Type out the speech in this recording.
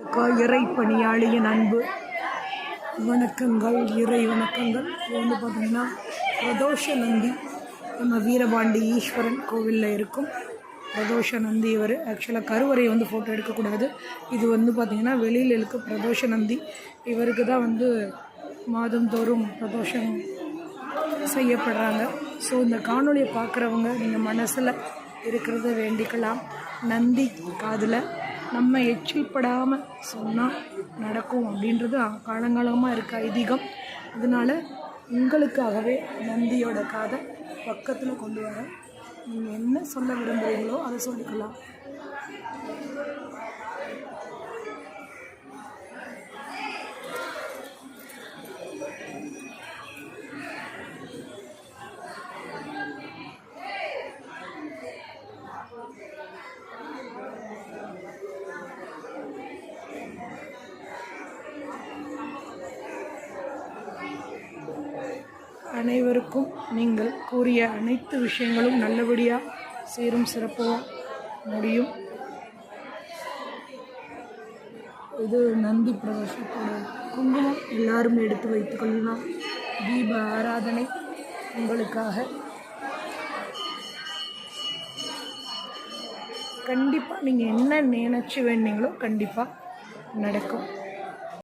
இறை பணியாளியின் அன்பு வணக்கங்கள், இறை வணக்கங்கள். இது வந்து பார்த்திங்கன்னா பிரதோஷ நந்தி நம்ம வீரபாண்டி ஈஸ்வரன் கோவிலில் இருக்கும் பிரதோஷ நந்தி. இவர் ஆக்சுவலாக கருவறையை வந்து ஃபோட்டோ எடுக்கக்கூடாது. இது வந்து பார்த்திங்கன்னா வெளியில் இருக்க பிரதோஷ நந்தி. இவருக்கு தான் வந்து மாதந்தோறும் பிரதோஷம் செய்யப்படுறாங்க. ஸோ இந்த காணொலியை பார்க்குறவங்க நீங்கள் மனசில் இருக்கிறத வேண்டிக்கலாம். நந்தி காதில் நம்ம எச்சில் படாமல் சொன்னால் நடக்கும் அப்படின்றது காலங்காலமாக இருக்க ஐதீகம். அதனால் உங்களுக்காகவே நந்தியோட காதை பக்கத்தில் கொண்டு வர நீங்கள் என்ன சொல்ல விரும்புகிறீங்களோ அதை சொல்லிக்கலாம். அனைவருக்கும் நீங்கள் கூறிய அனைத்து விஷயங்களும் நல்லபடியாக சீரும் சிறப்பாக முடியும். இது நந்தி பிரதோஷத்தோட குங்குமம் எல்லாரும் எடுத்து வைத்துக்கொள்ளலாம். தீப ஆராதனை உங்களுக்காக. கண்டிப்பாக நீங்கள் என்ன நினச்சி வேண்டிங்களோ கண்டிப்பாக நடக்கும்.